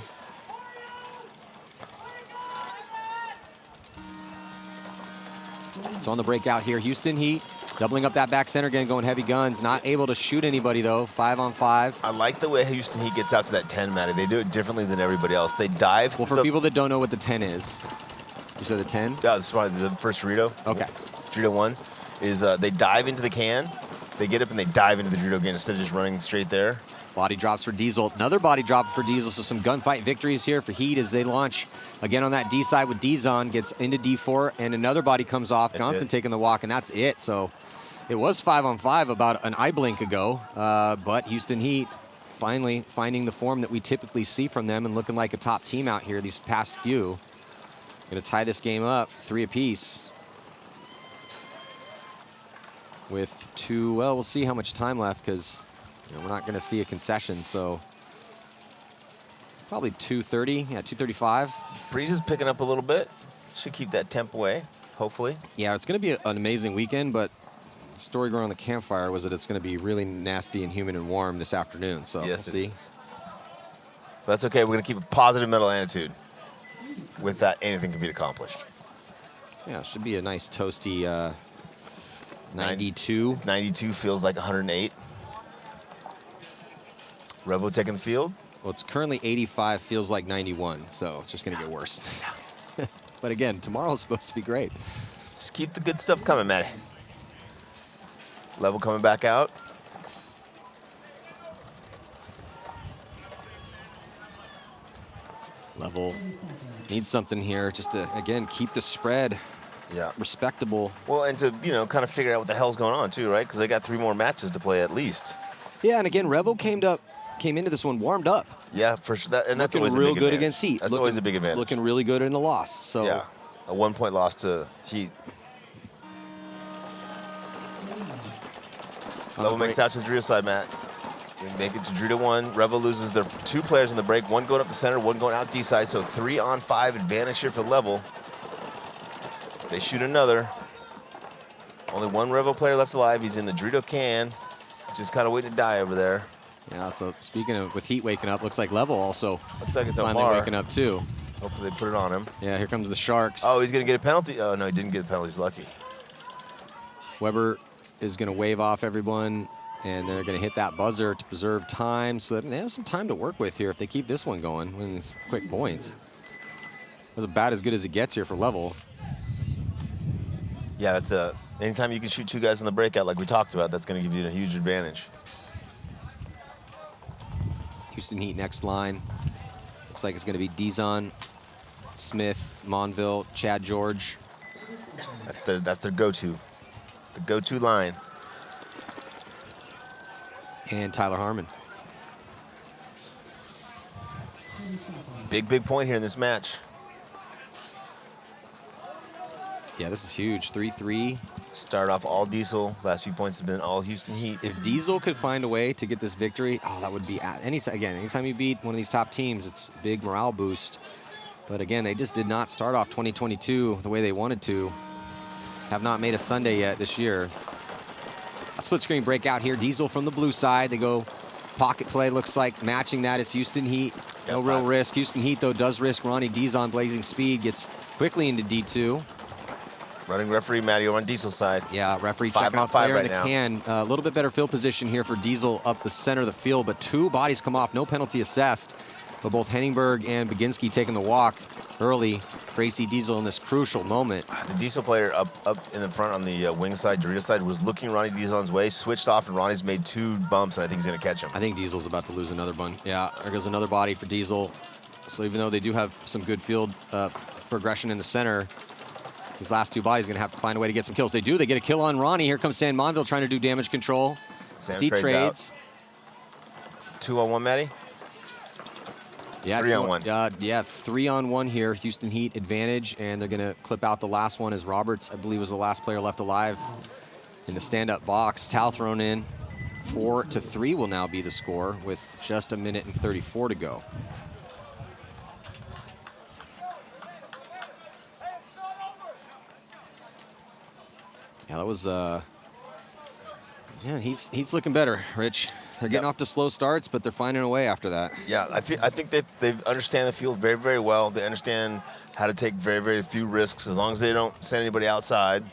So on the breakout here, Houston Heat doubling up that back center again, going heavy guns. Not able to shoot anybody, though. 5-on-5. I like the way Houston Heat gets out to that 10, Matty. They do it differently than everybody else. They dive. Well, for people that don't know what the 10 is, you said the 10? This is probably the first Dorito. Okay. Dorito 1 is they dive into the can. They get up and they dive into the Dorito can instead of just running straight there. Body drops for Diesel. Another body drop for Diesel. So some gunfight victories here for Heat as they launch again on that D side with D-Zon. Gets into D4 and another body comes off. Johnson taking the walk and that's it. So it was 5-on-5 about an eye blink ago. But Houston Heat finally finding the form that we typically see from them and looking like a top team out here these past few. Going to tie this game up 3 apiece. With 2, well, we'll see how much time left because we're not going to see a concession, so probably 2:30, yeah, 2:35. Breeze is picking up a little bit. Should keep that temp away, hopefully. Yeah, it's going to be an amazing weekend, but the story going on the campfire was that it's going to be really nasty and humid and warm this afternoon, so Yes, we'll see. But that's okay. We're going to keep a positive mental attitude. With that, anything can be accomplished. Yeah, it should be a nice toasty 92. 92 feels like 108. Revo taking the field. Well, it's currently 85, feels like 91, so it's just going to get worse. But again, tomorrow's supposed to be great. Just keep the good stuff coming, Matty. Level coming back out. Level needs something here just to, again, keep the spread respectable. Well, and to, you know, kind of figure out what the hell's going on, too, right? Because they got 3 more matches to play at least. Yeah, and again, Revo came into this one warmed up. Yeah, for sure. And that's looking always a real big good advantage. against Heat. That's always a big advantage. Looking really good in the loss. So yeah, a 1-point loss to Heat. Level makes out to the Drew side, Matt. They make it to Drew to 1. Revo loses their 2 players in the break, 1 going up the center, 1 going out D side. So 3-on-5 advantage here for Level. They shoot another. Only 1 Revo player left alive. He's in the Dorito can. Just kind of waiting to die over there. Yeah, so speaking of with Heat waking up, looks like Level also looks like it's finally Omar waking up too. Hopefully they put it on him. Yeah, here comes the Sharks. Oh, he's going to get a penalty. Oh, no, he didn't get a penalty. He's lucky. Weber is going to wave off everyone, and they're going to hit that buzzer to preserve time so that they have some time to work with here if they keep this one going, winning these quick points. It was about as good as it gets here for Level. Yeah, that's anytime you can shoot 2 guys in the breakout like we talked about, that's going to give you a huge advantage. Houston Heat next line. Looks like it's going to be Dizon, Smith, Monville, Chad George. That's their go-to. The go-to line. And Tyler Harmon. Big point here in this match. Yeah, this is huge. 3-3. Start off all Diesel. Last few points have been all Houston Heat. If Diesel could find a way to get this victory, oh, that would be anytime you beat one of these top teams, it's a big morale boost. But again, they just did not start off 2022 the way they wanted to. Have not made a Sunday yet this year. A split screen breakout here. Diesel from the blue side. They go pocket play. Looks like matching that is Houston Heat. No real risk. Houston Heat, though, does risk Ronnie Dizon blazing speed. Gets quickly into D2. Running referee Matty over on Diesel side. Yeah, referee 5-on-5 player right in the now. can. A little bit better field position here for Diesel up the center of the field, but 2 bodies come off. No penalty assessed. But both Henningberg and Baginski taking the walk early. Gracie Diesel in this crucial moment. The Diesel player up in the front on the wing side, Dorito side, was looking Ronnie Dizon's way, switched off, and Ronnie's made 2 bumps, and I think he's going to catch him. I think Diesel's about to lose another one. Yeah, there goes another body for Diesel. So even though they do have some good field progression in the center, these last 2 bodies are going to have to find a way to get some kills. They do. They get a kill on Ronnie. Here comes San Monville trying to do damage control. Sam He trades trades. Out. 2-on-1, Matty? Yeah, 3-on-1. Yeah, 3-on-1 here. Houston Heat advantage, and they're going to clip out the last one as Roberts, I believe, was the last player left alive in the stand-up box. Towel thrown in. 4-3 will now be the score with just 1:34 to go. Yeah, that was, yeah, Heat's looking better, Rich. They're getting off to slow starts, but they're finding a way after that. Yeah, I think they understand the field very, very well. They understand how to take very, very few risks. As long as they don't send anybody outside,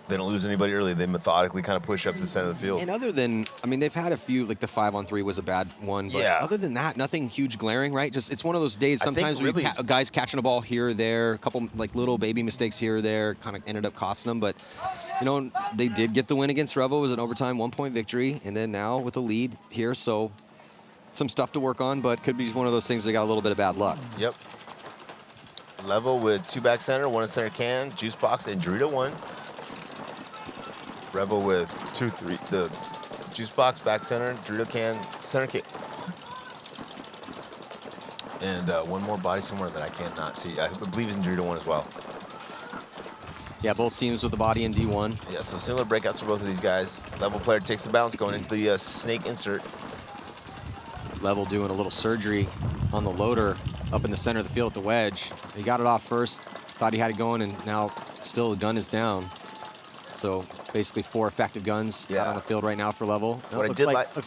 they don't lose anybody early. They methodically kind of push up to the center of the field. And other than, I mean, they've had a few, like the 5-on-3 was a bad one, but other than that, nothing huge glaring, right? Just, it's one of those days, sometimes really guys catching a ball here or there, a couple like little baby mistakes here or there, kind of ended up costing them, but you know, they did get the win against Revo. It was an overtime 1-point victory, and then now with a lead here, so some stuff to work on, but could be just one of those things they got a little bit of bad luck. Yep. Level with 2 back center, 1 in center can, juice box, and Dorito 1. Revo with 2-3, the juice box, back center, Dorito can, center kick. And 1 more body somewhere that I can't not see. I believe it's in Dorito 1 as well. Yeah, both teams with the body in D1. Yeah, so similar breakouts for both of these guys. Level player takes the bounce going into the snake insert. Level doing a little surgery on the loader up in the center of the field at the wedge. He got it off first, thought he had it going, and now still the gun is down. So basically 4 effective guns out on the field right now for Level. No, looks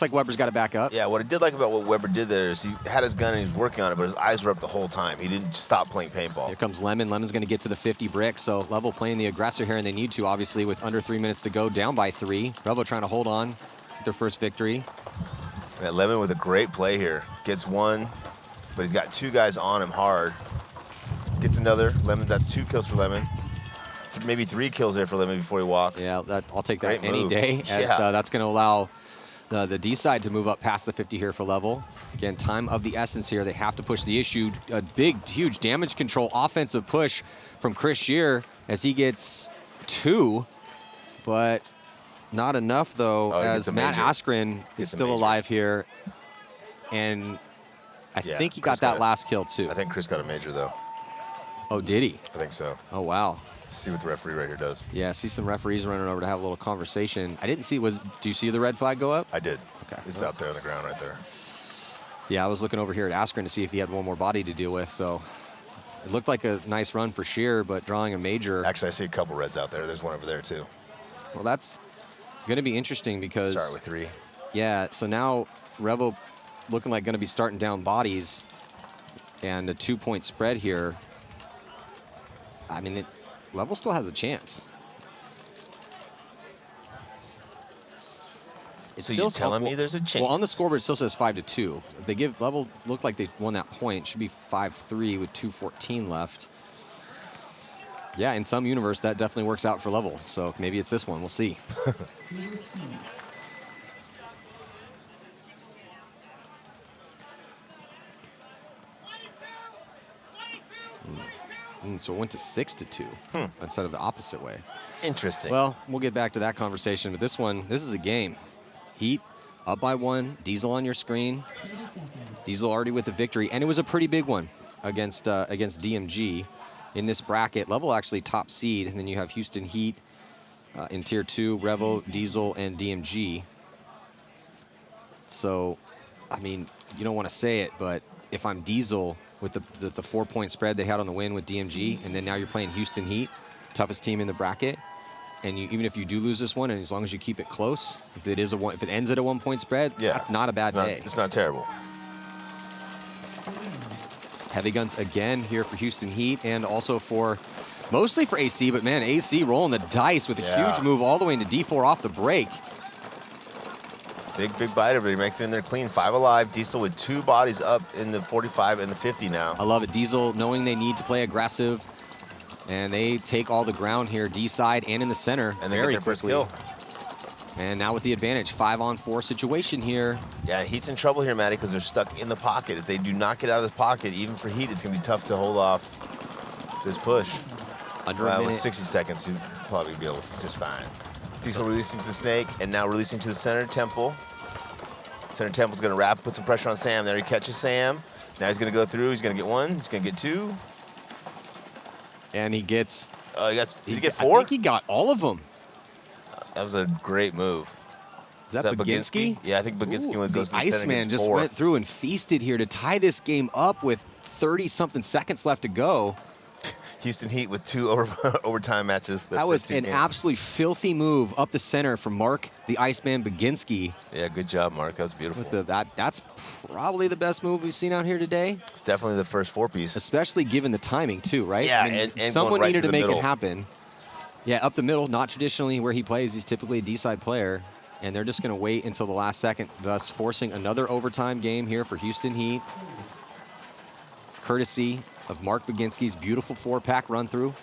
like Weber's got it back up. Yeah, what I did like about what Weber did there is he had his gun and he was working on it, but his eyes were up the whole time. He didn't stop playing paintball. Here comes Lemon. Lemon's going to get to the 50 brick, so Level playing the aggressor here, and they need to, obviously, with under 3 minutes to go, down by 3. Revo trying to hold on with their first victory. Yeah, Lemon with a great play here. Gets 1, but he's got 2 guys on him hard. Gets another. Lemon, that's 2 kills for Lemon. maybe 3 kills there for Lemon before he walks. Yeah, I'll take that Great any move. day. As, Yeah. that's going to allow the D side to move up past the 50 here for level. Again, time of the essence here. They have to push the issue. A big, huge damage control offensive push from Chris Shear as he gets 2, but not enough though. Oh, he as gets a Matt major. Askren is Gets a still major. alive here, and I Yeah, think he Chris got that got it. last kill too. I think Chris got a major though. Oh, did he? I think so. Oh wow. See what the referee right here does. Yeah, I see some referees running over to have a little conversation. I didn't see, do you see the red flag go up? I did. Okay. It's out there on the ground right there. Yeah, I was looking over here at Askren to see if he had one more body to deal with, so it looked like a nice run for Shear, but drawing a major. Actually, I see a couple reds out there. There's one over there too. Well, that's going to be interesting because, Start with 3. yeah, so now Revo looking like going to be starting down bodies and a 2-point spread here. I mean, Level still has a chance. It's So you're telling me there's a chance? Well, on the scoreboard it still says 5-2. If they give Level, look like they won that point, it should be 5-3 with 2:14 left. Yeah, in some universe that definitely works out for Level. So maybe it's this one. We'll see. Number 3. So it went to 6-2 instead of the opposite way. Interesting. Well, we'll get back to that conversation, but this is a game. Heat up by 1, Diesel on your screen. 30 seconds. Diesel already with a victory, and it was a pretty big one against DMG in this bracket. Level actually top seed, and then you have Houston Heat in tier 2, Revo, Diesel, and DMG. So, I mean, you don't want to say it, but if I'm Diesel with the 4-point spread they had on the win with DMG, and then now you're playing Houston Heat, toughest team in the bracket, and even if you do lose this one, and as long as you keep it close, if it ends at a 1-point spread, yeah, that's not a bad day. It's not terrible. Heavy guns again here for Houston Heat, and also mostly for AC, but man, AC rolling the dice with a Yeah. huge move all the way into D4 off the break. Big biter, but he makes it in there clean. 5 alive. Diesel with 2 bodies up in the 45 and the 50 now. I love it. Diesel knowing they need to play aggressive, and they take all the ground here, D side and in the center, And they very get their first quickly. kill. And now with the advantage, 5-on-4 situation here. Yeah, Heat's in trouble here, Matty, because they're stuck in the pocket. If they do not get out of this pocket, even for Heat, it's going to be tough to hold off this push. Under a With minute. 60 seconds, he'll probably be able to just fine. Diesel releasing to the snake, and now releasing to the center temple. Center temple's going to wrap, put some pressure on Sam. There he catches Sam. Now he's going to go through. He's going to get 1. He's going to get 2. And he gets. Did he get I 4? think he got all of them. That was a great move. Is that Baginski? Yeah, I think Baginski Ooh, goes to the the center and Iceman gets just 4. went through and feasted here to tie this game up with 30-something seconds left to go. Houston Heat with 2 overtime matches. That was an absolutely filthy move up the center from Mark, the Iceman Baginski. Yeah, good job, Mark. That was beautiful. With that's probably the best move we've seen out here today, It's definitely the first 4-piece. especially given the timing too, right? Yeah, I mean, and someone going right needed to to the make middle. it happen. Yeah, up the middle, not traditionally where he plays. He's typically a D-side player, and they're just going to wait until the last second, thus forcing another overtime game here for Houston Heat, courtesy of Mark Baginski's beautiful 4-pack run-through.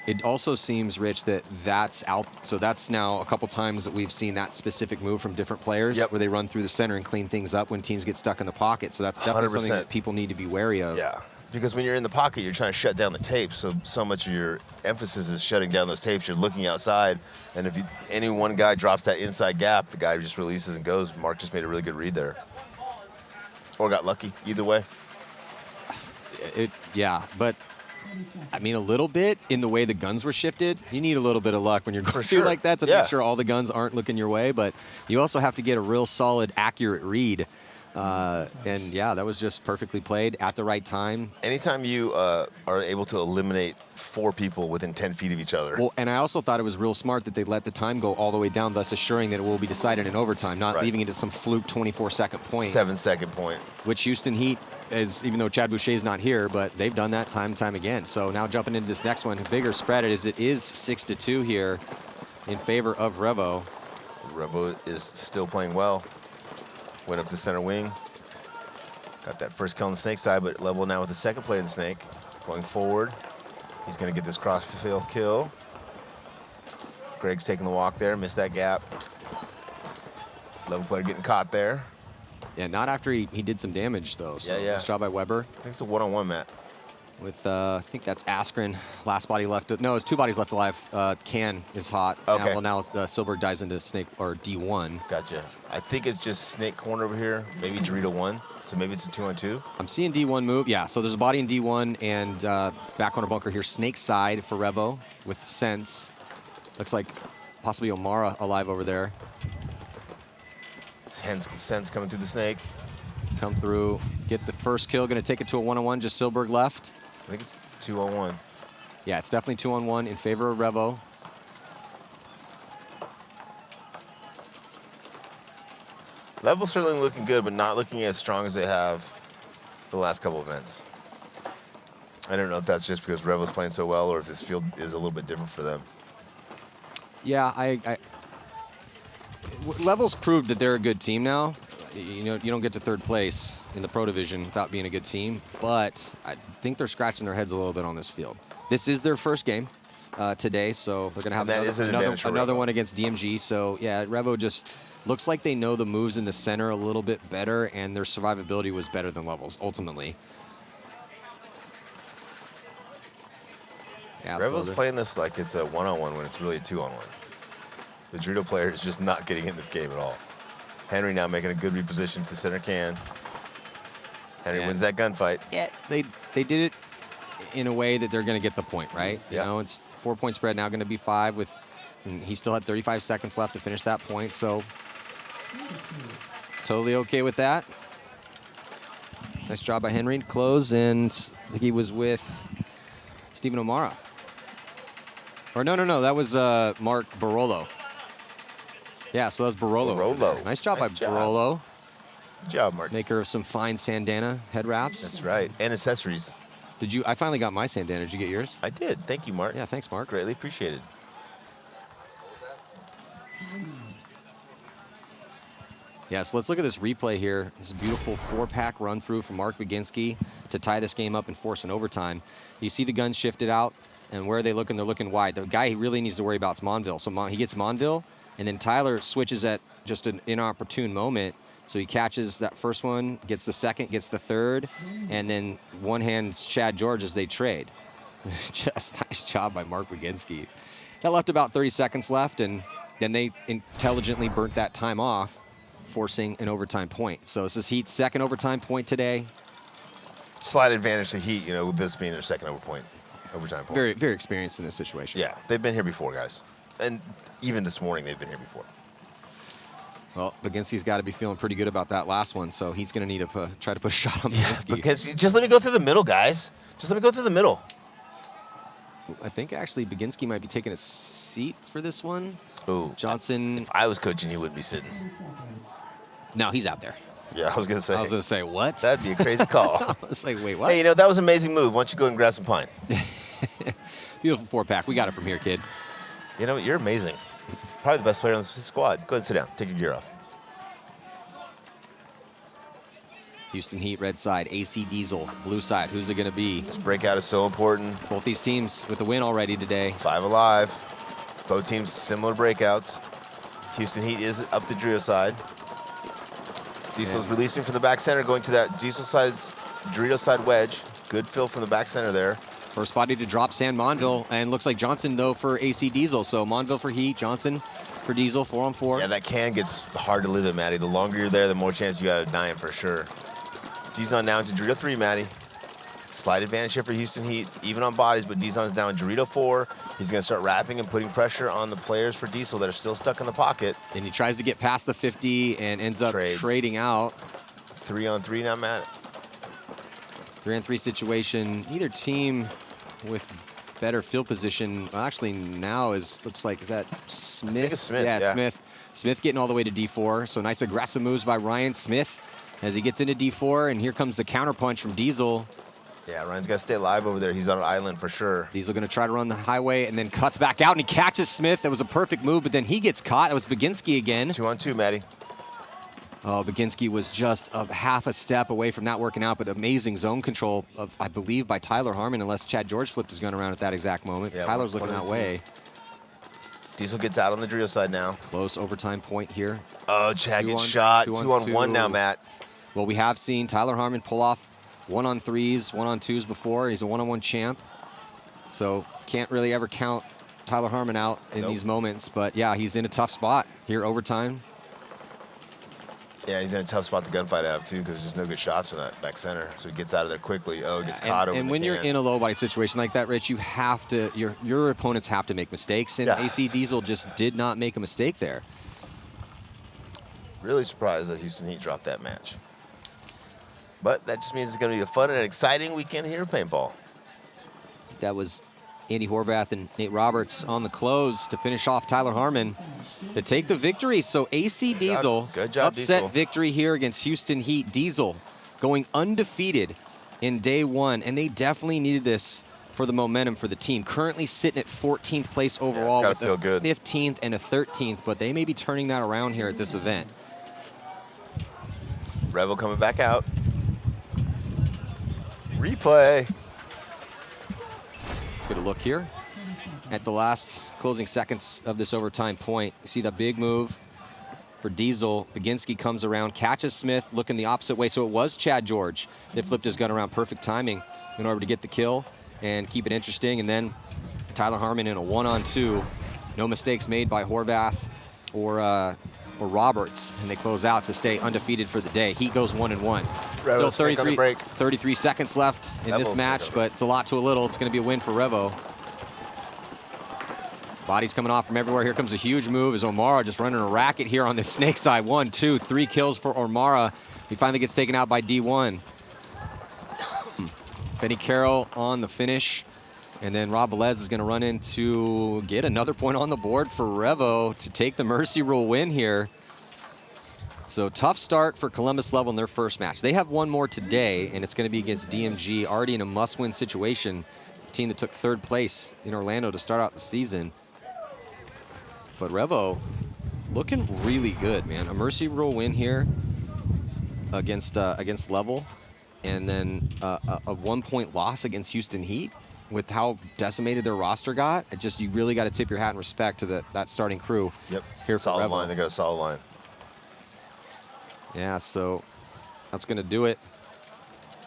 It also seems, Rich, that's out. So that's now a couple times that we've seen that specific move from different players, Yep. where they run through the center and clean things up when teams get stuck in the pocket. So that's definitely something 100%. that people need to be wary of. Yeah, because when you're in the pocket, you're trying to shut down the tapes. So much of your emphasis is shutting down those tapes. You're looking outside, and if any one guy drops that inside gap, the guy just releases and goes. Mark just made a really good read there. Or got lucky, either way. Yeah, but 30 seconds. I mean, a little bit in the way the guns were shifted. You need a little bit of luck when you're going through sure. like that to Yeah. make sure all the guns aren't looking your way, but you also have to get a real solid, accurate read. And yeah, that was just perfectly played at the right time. Anytime you are able to eliminate 4 people within 10 feet of each other. Well, and I also thought it was real smart that they let the time go all the way down, thus assuring that it will be decided in overtime, not Right. leaving it at some fluke 24-second point, 7-second point. which Houston Heat is, even though Chad Boucher's not here, but they've done that time and time again. So now jumping into this next one, a bigger spread it is 6-2 here in favor of Revo. Revo is still playing well. Went up to center wing. Got that first kill on the snake side, but level now with the second player in the snake. Going forward. He's going to get this cross-field kill. Greg's taking the walk there, missed that gap. Level player getting caught there. Yeah, not after he did some damage, though. So Yeah. nice job by Weber. I think it's a one-on-one, Matt. With, I think that's Askren. Last body left. No, it's 2 bodies left alive. Can is hot. Okay. Now Silberg dives into Snake or D1. Gotcha. I think it's just Snake corner over here. Maybe Dorito 1. So maybe it's a 2-on-2. I'm seeing D1 move. Yeah, so there's a body in D1 and back corner bunker here. Snake side for Revo with Sense. Looks like possibly Omara alive over there. Sense coming through the Snake. Come through, get the first kill. Going to take it to a 1-on-1. Just Silberg left. I think it's 2-on-1. Yeah, it's definitely 2-on-1 in favor of Revo. Level's certainly looking good, but not looking as strong as they have the last couple events. I don't know if that's just because Revo's playing so well or if this field is a little bit different for them. Yeah, Level's proved that they're a good team now. You know, you don't get to 3rd place in the Pro Division without being a good team, but I think they're scratching their heads a little bit on this field. This is their first game today, so they're going to have another one against DMG. So, yeah, Revo just looks like they know the moves in the center a little bit better, and their survivability was better than Level's, ultimately. Yeah, Revo's playing this like it's a 1-on-1 when it's really a 2-on-1. The Dorito player is just not getting in this game at all. Henry now making a good reposition to the center can. Henry wins that gunfight. Yeah, they did it in a way that they're going to get the point, right? Yeah. You know, it's 4-point spread now going to be 5 with, and he still had 35 seconds left to finish that point, so totally okay with that. Nice job by Henry to close, and I think he was with Stephen O'Mara. Or no, that was Mark Barolo. Yeah, so that was Barolo. Barolo. Nice job by Barolo. Good job, Mark. Maker of some fine Sandana head wraps. That's right, and accessories. I finally got my Sandana. Did you get yours? I did. Thank you, Mark. Yeah, thanks, Mark. Greatly appreciated. Yeah, so let's look at this replay here. This beautiful 4-pack run through from Mark Baginski to tie this game up and force an overtime. You see the guns shifted out, and where are they looking? They're looking wide. The guy he really needs to worry about is Monville. So he gets Monville, and then Tyler switches at just an inopportune moment. So he catches that first one, gets the second, gets the third, and then one hand Chad George as they trade. Just nice job by Mark Baginski. That left about 30 seconds left, and then they intelligently burnt that time off, forcing an overtime point. So this is Heat's second overtime point today. Slight advantage to Heat, with this being their second overtime point. Very, very experienced in this situation. Yeah, they've been here before, guys. And even this morning, they've been here before. Well, Baginski's got to be feeling pretty good about that last one, so he's going to need to try to put a shot on Baginski. Because just let me go through the middle, guys. Just let me go through the middle. I think actually Baginski might be taking a seat for this one. Ooh. Johnson. If I was coaching, he wouldn't be sitting. No, he's out there. Yeah, I was going to say. What? That'd be a crazy call. It's like, wait, what? Hey, that was an amazing move. Why don't you go and grab some pine? Beautiful 4-pack. We got it from here, kid. You know what? You're amazing. Probably the best player on the squad. Go ahead and sit down. Take your gear off. Houston Heat, red side. AC Diesel, blue side. Who's it going to be? This breakout is so important. Both these teams with the win already today. 5 alive. Both teams similar breakouts. Houston Heat is up the Dorito side. Diesel's releasing from the back center, going to that Dorito side wedge. Good fill from the back center there. First body to drop San Monville, and looks like Johnson, though, for AC Diesel. So Monville for Heat, Johnson for Diesel, 4-on-4. Yeah, that can gets hard to live in, Matty. The longer you're there, the more chance you got of dying for sure. Dizon now into Dorito 3, Matty. Slight advantage here for Houston Heat, even on bodies, but Dizon's down in Dorito 4. He's going to start wrapping and putting pressure on the players for Diesel that are still stuck in the pocket. And he tries to get past the 50 and ends up trading out. 3-on-3 now, Matt. 3-on-3 situation. Either team with better field position. Well, actually, now looks like, is that Smith? I think it's Smith, yeah, yeah. Smith. Smith getting all the way to D4. So nice aggressive moves by Ryan Smith as he gets into D4. And here comes the counterpunch from Diesel. Yeah, Ryan's got to stay alive over there. He's on an island for sure. Diesel going to try to run the highway and then cuts back out, and he catches Smith. That was a perfect move, but then he gets caught. That was Baginski again. 2-on-2, Matty. Oh, Baginski was just a half a step away from not working out, but amazing zone control of, I believe, by Tyler Harmon, unless Chad George flipped his gun around at that exact moment. Yeah, Tyler's looking one that of the way. Diesel gets out on the Drio side now. Close overtime point here. Oh, Chad gets shot. 2-on-1 now, Matt. Well, we have seen Tyler Harmon pull off 1-on-3s, 1-on-2s before. He's a 1-on-1 champ. So can't really ever count Tyler Harmon out in these moments. But yeah, he's in a tough spot here overtime. Yeah, he's in a tough spot to gunfight out of, too, because there's just no good shots from that back center. So he gets out of there quickly. Oh, gets caught over And the when you're can. in a low body situation like that, Rich, you have to, your opponents have to make mistakes. And AC Diesel just did not make a mistake there. Really surprised that Houston Heat dropped that match. But that just means it's going to be a fun and exciting weekend here at Paintball. That was Andy Horvath and Nate Roberts on the close to finish off Tyler Harmon to take the victory. So AC Diesel, good job, upset Diesel. victory here against Houston Heat. Diesel going undefeated in day one, and they definitely needed this for the momentum for the team. Currently sitting at 14th place overall with feel a good. 15th and a 13th, but they may be turning that around here at this event. Revo coming back out. Replay. Let's get a look here at the last closing seconds of this overtime point. You see the big move for Diesel. Baginski comes around, catches Smith, looking the opposite way. So it was Chad George that flipped his gun around. Perfect timing in order to get the kill and keep it interesting. And then Tyler Harmon in a 1-on-2. No mistakes made by Horvath or Roberts, and they close out to stay undefeated for the day. Heat goes 1-1. Still 33 seconds left in this match, but it's a lot to a little. It's going to be a win for Revo. Bodies coming off from everywhere. Here comes a huge move as O'Mara just running a racket here on the snake side. 1, 2, 3 kills for O'Mara. He finally gets taken out by D1. Benny Carroll on the finish. And then Rob Velez is going to run in to get another point on the board for Revo to take the Mercy Rule win here. So tough start for Columbus Level in their first match. They have one more today, and it's going to be against DMG, already in a must-win situation. The team that took 3rd place in Orlando to start out the season. But Revo looking really good, man. A Mercy Rule win here against Level, and then a 1-point loss against Houston Heat. With how decimated their roster got, you really got to tip your hat in respect to that starting crew. Yep. Here solid for Revo. line. They got a solid line. Yeah, so that's going to do it.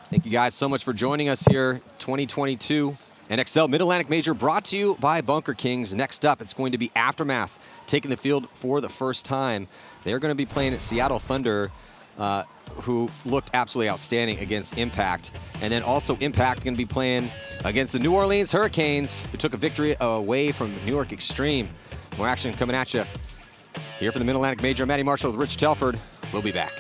Thank you guys so much for joining us here. 2022 NXL Mid-Atlantic Major brought to you by Bunker Kings. Next up, it's going to be Aftermath taking the field for the first time. They're going to be playing at Seattle Thunder, who looked absolutely outstanding against Impact. And then also Impact going to be playing against the New Orleans Hurricanes, who took a victory away from New York Extreme. More action coming at you. Here for the Mid-Atlantic Major, I'm Matty Marshall with Rich Telford. We'll be back.